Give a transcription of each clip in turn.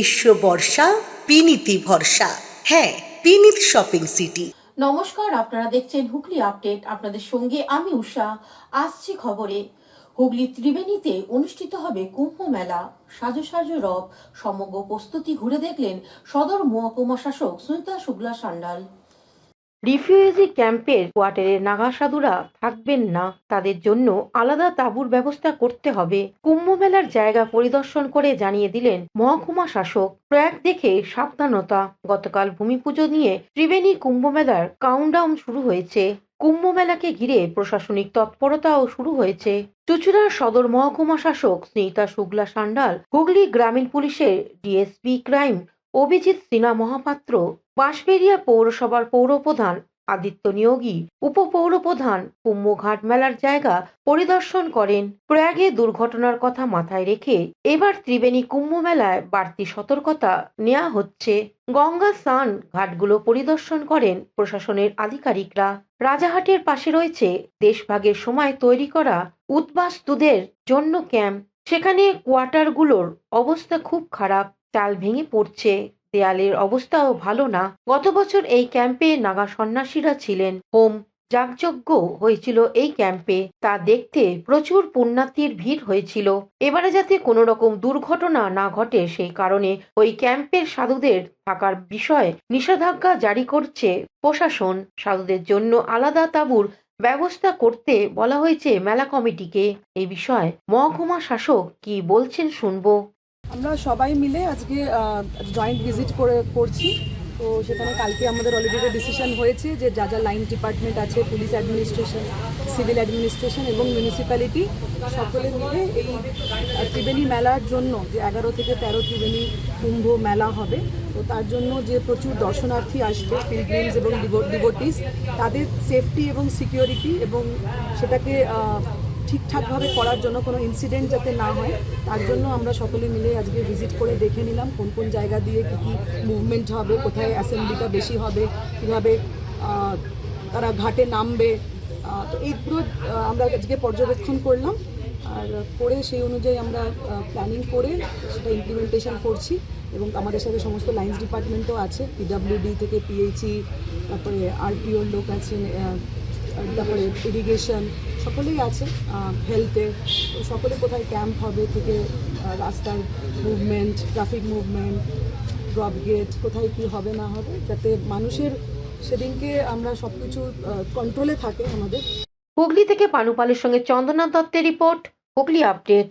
গ্রীষ্ম বর্ষা পিনিতি ভরসা। হ্যাঁ, পিনিত শপিং সিটি। নমস্কার, আপনারা দেখছেন হুগলি আপডেট। আপনাদের সঙ্গে আমি উষা। আসছি খবরে। হুগলি ত্রিবেণীতে অনুষ্ঠিত হবে কুম্ভ মেলা। সাজো সাজো রব। সমগ্র প্রস্তুতি ঘুরে দেখলেন সদর মহকুমা শাসক সুনিতা শুক্লা সান্যাল। রিফিউজি ক্যাম্পের কোয়ার্টারে নাগা সাধুরা থাকবেন না, তাদের জন্য আলাদা তাঁবুর ব্যবস্থা করতে হবে। কুম্ভ মেলার জায়গা পরিদর্শন করে জানিয়ে দিলেন মহকুমা শাসক। প্রয়াগ দেখে সাবধানতা। গতকাল ভূমি পুজো নিয়ে ত্রিবেণী কুম্ভ মেলার কাউন্টডাউন শুরু হয়েছে। কুম্ভ মেলাকে ঘিরে প্রশাসনিক তৎপরতাও শুরু হয়েছে। চুঁচুড়ার সদর মহকুমা শাসক সুনিতা শুক্লা সান্যাল, হুগলি গ্রামীণ পুলিশের ডিএসপি ক্রাইম অভিজিৎ সিনহা মহাপাত্র, বাঁশবেড়িয়া পৌরসভার পৌরপ্রধান আদিত্য নিয়োগী, উপপৌরপ্রধান কুম্ভঘাট মেলার জায়গা পরিদর্শন করেন। প্রয়াগে দুর্ঘটনার কথা মাথায় রেখে এবার ত্রিবেণী কুম্ভ মেলায় বাড়তি সতর্কতা নেওয়া হচ্ছে। গঙ্গা স্নান ঘাটগুলো পরিদর্শন করেন প্রশাসনের আধিকারিকরা। রাজাহাটের পাশে রয়েছে দেশভাগের সময় তৈরি করা উদ্বাস্তুদের জন্য ক্যাম্প। সেখানে কোয়ার্টারগুলোর অবস্থা খুব খারাপ, চাল ভেঙে পড়ছে, দেয়ালের অবস্থাও ভালো না। গত বছর এই ক্যাম্পে নাগা সন্ন্যাসীরা ছিলেন। হোম যাগযজ্ঞ হয়েছিল এই ক্যাম্পে, তা দেখতে প্রচুর পুণ্যার্থীর ভিড় হয়েছিল। এবারে যাতে কোনো রকম দুর্ঘটনা না ঘটে সেই কারণে ওই ক্যাম্পের সাধুদের থাকার বিষয়ে নিষেধাজ্ঞা জারি করছে প্রশাসন। সাধুদের জন্য আলাদা তাঁবুর ব্যবস্থা করতে বলা হয়েছে মেলা কমিটিকে। এই বিষয়ে মহকুমা শাসক কি বলছেন শুনবো। আমরা সবাই মিলে আজকে জয়েন্ট ভিজিট করছি। তো সেখানে কালকে আমাদের অলরেডি ডিসিশন হয়েছে যে যা যা লাইন ডিপার্টমেন্ট আছে, পুলিশ অ্যাডমিনিস্ট্রেশন, সিভিল অ্যাডমিনিস্ট্রেশন এবং মিউনিসিপ্যালিটি সকলে মিলে এই ত্রিবেণী মেলার জন্য যে 11 থেকে 13 ত্রিবেণী কুম্ভ মেলা হবে, তো তার জন্য যে প্রচুর দর্শনার্থী আসবে, পিলগ্রিমস এবং ডিভোটিস, তাদের সেফটি এবং সিকিউরিটি এবং সেটাকে ঠিকঠাকভাবে করার জন্য কোনো ইনসিডেন্ট যাতে না হয় তার জন্য আমরা সকলে মিলে আজকে ভিজিট করে দেখে নিলাম কোন কোন জায়গা দিয়ে কী কী মুভমেন্ট হবে, কোথায় অ্যাসেম্বলিটা বেশি হবে, কীভাবে তারা ঘাটে নামবে। তো এই পুরো আমরা আজকে পর্যবেক্ষণ করলাম, আর করে সেই অনুযায়ী আমরা প্ল্যানিং করে সেটা ইমপ্লিমেন্টেশন করছি। এবং আমাদের সাথে সমস্ত লাইন্স ডিপার্টমেন্টও আছে, পিডাব্লিউডি থেকে পিএইচই, তারপরে আরপিওর লোক আছেন, তারপরে ইরিগেশন সকলেই আছে, হেলথে। তো সকলে কোথায় ক্যাম্প হবে থেকে রাস্তার movement, traffic movement, drop gate, কোথায় কী হবে না হবে, যাতে মানুষের সেদিনকে আমরা সব কিছু কন্ট্রোলে থাকে আমাদের। হুগলি থেকে পানুপালের সঙ্গে চন্দনা দত্তের রিপোর্ট, হুগলি আপডেট।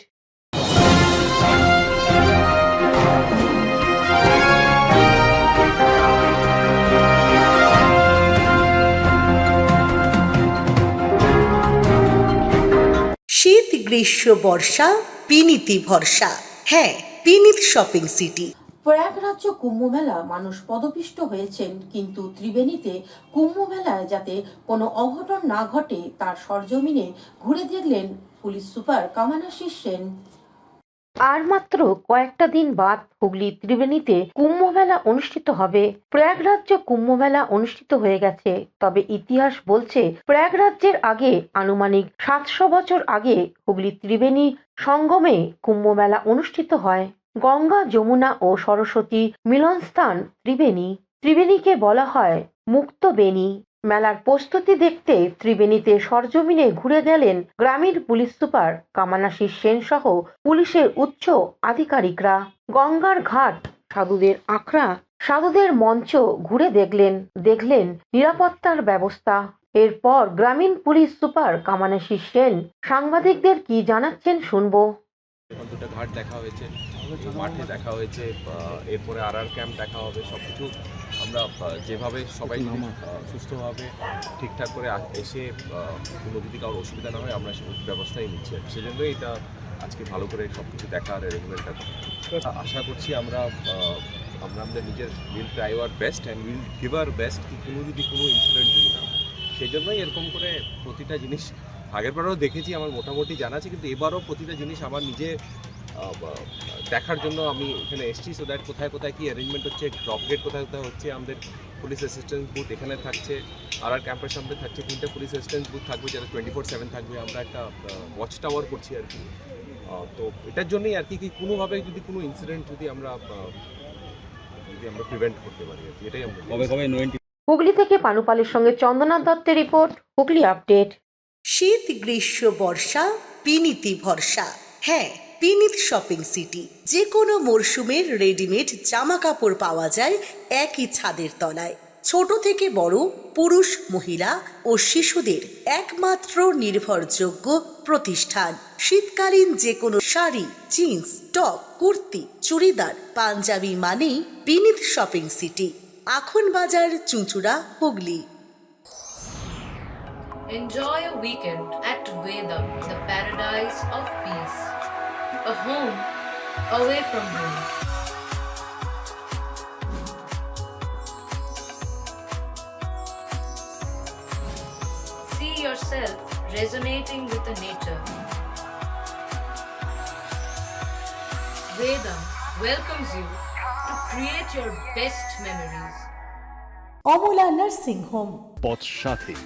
শীত গ্রীষ্ম বর্ষা পিনিতি ভরসা। হ্যাঁ, পিনিত শপিং সিটি। প্রয়াগরাজ্য কুম্ভ মেলা মানুষ পদপিষ্ট হয়েছেন, কিন্তু ত্রিবেণীতে কুম্ভ মেলায় যাতে কোনো অঘটন না ঘটে তার সরজমিনে ঘুরে দেখলেন পুলিশ সুপার কামানাশিস সেন। আর মাত্র কয়েকটা দিন বাদ হুগলি ত্রিবেণীতে কুম্ভ মেলা অনুষ্ঠিত হবে। প্রয়াগরাজ্য কুম্ভ মেলা অনুষ্ঠিত হয়ে গেছে, তবে ইতিহাস বলছে প্রয়াগরাজ্যের আগে আনুমানিক 700 বছর আগে হুগলি ত্রিবেণী সঙ্গমে কুম্ভ মেলা অনুষ্ঠিত হয়। গঙ্গা, যমুনা ও সরস্বতী মিলনস্থান ত্রিবেণী। ত্রিবেণীকে বলা হয় মুক্ত বেণী। মেলার প্রস্তুতি দেখতে ত্রিবেণীতে সরজমিনে ঘুরে গেলেন গ্রামীণ পুলিশ সুপার কামানাশিস সেন সহ পুলিশের উচ্চ আধিকারিকরা। গঙ্গার ঘাট, সাধুদের আখড়া, সাধুদের মঞ্চ ঘুরে দেখলেন নিরাপত্তার ব্যবস্থা। এরপর গ্রামীণ পুলিশ সুপার কামানাশিস সেন সাংবাদিকদের কি জানাচ্ছেন শুনবো। দুটো ঘাট দেখা হয়েছে, মাঠে দেখা হয়েছে, এরপরে আর ক্যাম্প দেখা হবে। সব কিছু আমরা যেভাবে সবাই সুস্থভাবে ঠিকঠাক করে এসে কোনো যদি কারোর অসুবিধা না হয় আমরা সে ব্যবস্থাই নিচ্ছি। সেজন্যই এটা আজকে ভালো করে সব কিছু দেখা আর অ্যারেঞ্জমেন্টটা আশা করছি আমরা আমাদের নিজের will try our best and will give our best, কোনো ইনসিডেন্ট যদি না। সেই জন্যই এরকম করে প্রতিটা জিনিস আগের বারেও দেখেছি, আমার মোটামুটি জানা আছে, কিন্তু এবারও প্রতিটা জিনিস আমার নিজে দেখার জন্য আমি এখানে এসেছি। সো দ্যাট কোথায় কোথায় কী অ্যারেঞ্জমেন্ট হচ্ছে, ড্রপ গেট কোথায় কোথায় হচ্ছে, আমাদের পুলিশ অ্যাসিস্ট্যান্স বুথ এখানে থাকছে, আর ক্যাম্পের সামনে থাকছে 3টে পুলিশ অ্যাসিস্ট্যান্স বুথ থাকবে, যারা 24/7 থাকবে। আমরা একটা ওয়াচ টাওয়ার করছি আর কি। তো এটার জন্যই আর কি কোনোভাবে যদি কোনো ইনসিডেন্ট যদি আমরা যদি আমরা প্রিভেন্ট করতে পারি আর কি, এটাই আমরা হুগলি থেকে পানুপালের সঙ্গে চন্দনা দত্তের রিপোর্ট, হুগলি আপডেট। শীত গ্রীষ্ম বর্ষা পিনিতি ভরসা। হ্যাঁ, পিনিত শপিং সিটি। যে কোনো মরশুমের রেডিমেড জামা কাপড় পাওয়া যায় একই ছাদের তলায়। ছোট থেকে বড়, পুরুষ মহিলা ও শিশুদের একমাত্র নির্ভরযোগ্য প্রতিষ্ঠান। শীতকালীন যে কোনো শাড়ি, জিন্স, টপ, কুর্তি, চুড়িদার, পাঞ্জাবি মানেই পিনিত শপিং সিটি। আখন বাজার, চুঁচুড়া, Hooghly. Enjoy a weekend at Vedam, the paradise of peace. A home away from home. See yourself resonating with the nature. Vedam welcomes you to create your best memories. Amala nursing home. Potshati,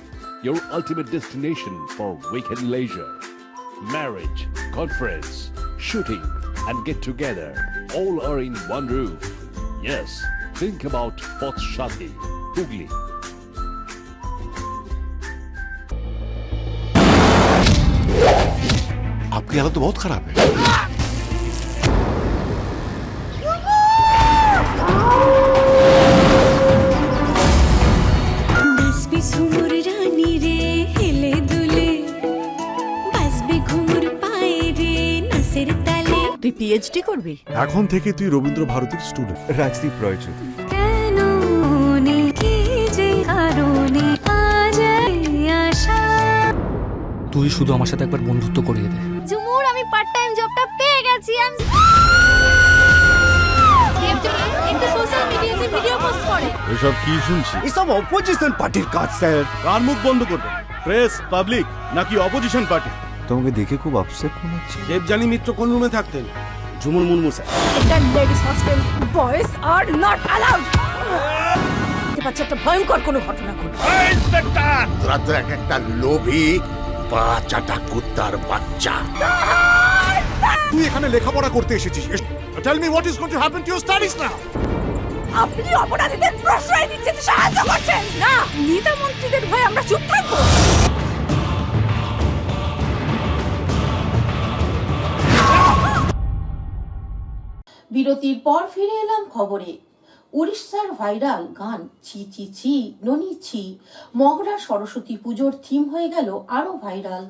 your ultimate destination for weekend leisure. Marriage, conference, shooting, and get together all are in one roof. Yes, think about Potshati, Hugli. आपकी हालत तो बहुत खराब है। তুই PhD করবি? এখন থেকে তুই রবীন্দ্র ভারতীর স্টুডেন্ট। রাজদীপ রয় চৌধুরী। কেন কি যে কারণে আজ এই আশা? তুই শুধু আমার সাথে একবার বন্ধুত্ব করিয়ে দে। ঝুমুর, আমি পার্ট টাইম জবটা পেয়ে গেছি। একটা সোশ্যাল মিডিয়াতে ভিডিও পোস্ট করে। এসব কি শুনছি? এসব অপোজিশন পার্টির কাজ স্যার। কার মুখ বন্ধ করবে? প্রেস, পাবলিক নাকি অপোজিশন পার্টি? তোমাকে দেখে খুব আপসেট মনে হচ্ছে। দেবজানী মিত্র কোন রুমে থাকতেন? ঝুমুর মুর্মু স্যার। এটা ladies hostel, boys are not allowed. বাচ্চা একটা ভয়ঙ্কর কোনো ঘটনা ঘটে। ইন্সপেক্টর, তোরা তো একটা লোভী বাচ্চাটা কুত্তার বাচ্চা। তুই এখানে লেখাপড়া করতে এসেছিস। Tell me what is going to happen to your studies now. আপনি অপরাধীদের প্রশ্রয় দিতে সাহায্য করছেন না। নেতা মন্ত্রীদের ভয়ে আমরা চুপ থাকবো? বিরতির পর ফিরে এলাম খবরে। উড়িষ্যার ভাইরাল গান ছি ছি ছি ননি ছি মগরা সরস্বতী পুজোর থিম হয়ে গেল আরো ভাইরাল।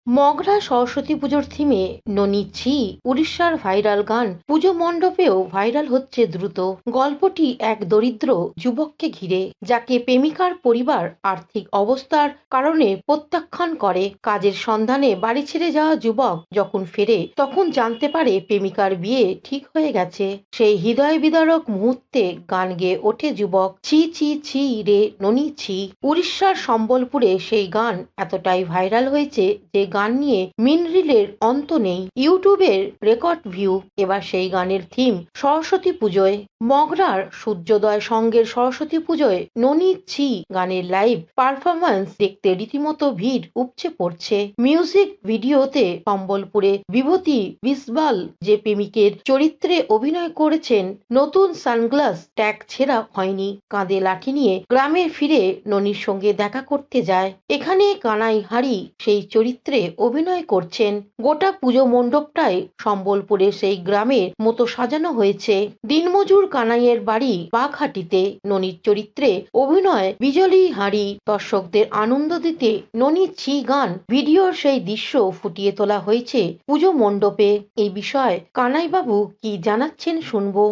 মগরা সরস্বতী পুজোর থিমে ননি ছি উড়িষ্যার ভাইরাল গান পুজো মণ্ডপেও ভাইরাল হচ্ছে দ্রুত। গল্পটি এক দরিদ্র যুবককে ঘিরে, যাকে প্রেমিকার পরিবার আর্থিক অবস্থার কারণে প্রত্যাখ্যান করে। কাজের সন্ধানে বাড়ি ছেড়ে যাওয়া যুবক যখন ফেরে তখন জানতে পারে প্রেমিকার বিয়ে ঠিক হয়ে গেছে। সেই হৃদয় বিদারক মুহূর্তে গান গেয়ে ওঠে যুবক, ছি ছি ছি রে ননি ছি। উড়িষ্যার সম্বলপুরে সেই গান এতটাই ভাইরাল হয়েছে যে গান নিয়ে মিনরিলের অন্ত নেই। ইউটিউবের রেকর্ড ভিউ। এবার সেই গানের থিম সরস্বতী পুজোয়। মগরার সূর্যোদয় সঙ্গের সরস্বতী পুজোয় ননি ছি গানের লাইভ পারফরম্যান্স দেখতে রীতিমতো ভিড় উপচে পড়ছে। মিউজিক ভিডিওতে সম্বলপুরে বিভূতি বিসবাল যে প্রেমিকের চরিত্রে অভিনয় করেছেন, নতুন সানগ্লাস ট্যাগ ছেঁড়া হয়নি, কাঁধে লাঠি নিয়ে গ্রামে ফিরে ননির সঙ্গে দেখা করতে যায়। এখানে কানাই হারি সেই চরিত্রে অভিনয় করছেন। গোটা পুজো মণ্ডপটাই সম্বলপুরে সেই গ্রামের মতো সাজানো হয়েছে। দিনমজুর কানাইয়ের বাড়ি বাঘহাটিতে ননির চরিত্রে অভিনয় বিজলি হারি। দর্শকদের আনন্দ দিতে ননি ছি গান ভিডিওর সেই দৃশ্য ফুটিয়ে তোলা হয়েছে পুজো মণ্ডপে। এই বিষয়ে কানাইবাবু কি জানাচ্ছেন শুনবো।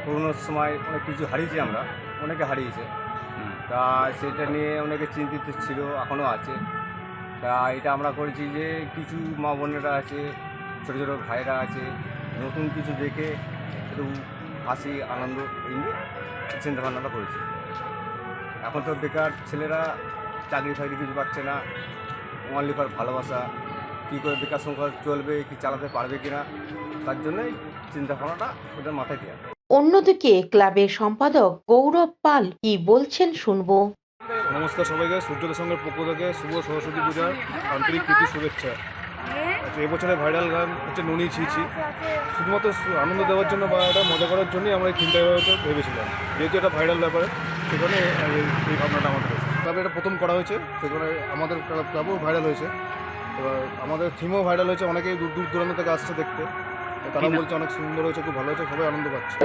করোনার সময় অনেক কিছু হারিয়েছি আমরা, অনেকে হারিয়েছে, তা সেটা নিয়ে অনেকে চিন্তিত ছিল, এখনও আছে। তা এটা আমরা করেছি যে কিছু মা বোনেরা আছে, ছোটো ছোটো ভাইরা আছে, নতুন কিছু দেখে একটু হাসি আনন্দ এই নিয়ে চিন্তাভাবনাটা করেছি। এখন তো বেকার ছেলেরা চাকরি ফাকরি কিছু পাচ্ছে না, অনলি ফর ভালোবাসা, কী করে বেকার সংখ্যা চলবে, কি চালাতে পারবে কিনা, তার জন্যই চিন্তাভাবনাটা ওদের মাথায় দেওয়া। অন্যদিকে ক্লাবের সম্পাদক গৌরব পাল কি বলছেন শুনবো। নমস্কার সবাইকে, সূর্যোদয় সংঘের পক্ষ থেকে শুভ সরস্বতী পূজার আন্তরিক প্রীতি শুভেচ্ছা। আচ্ছা, এবছরের ভাইরাল গান হচ্ছে নুনি ছিছি। শুধুমাত্র আনন্দ দেওয়ার জন্য বা এটা মজা করার জন্যই আমরা এই থিমটা ভেবেছিলাম, যেহেতু এটা ভাইরাল ব্যাপারে সেখানে এই ভাবনাটা আমাদের হয়েছে। তবে এটা প্রথম করা হয়েছে, সেখানে আমাদের ক্লাবও ভাইরাল হয়েছে, এবার আমাদের থিমও ভাইরাল হয়েছে, অনেকেই দূর দূর দূরান্ত থেকে আসছে দেখতে, তো তারা বলছে অনেক সুন্দর হয়েছে, খুব ভালো হয়েছে, সবাই আনন্দ পাচ্ছে।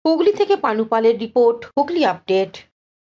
হুগলি থেকে পানুপালের রিপোর্ট, হুগলি আপডেট।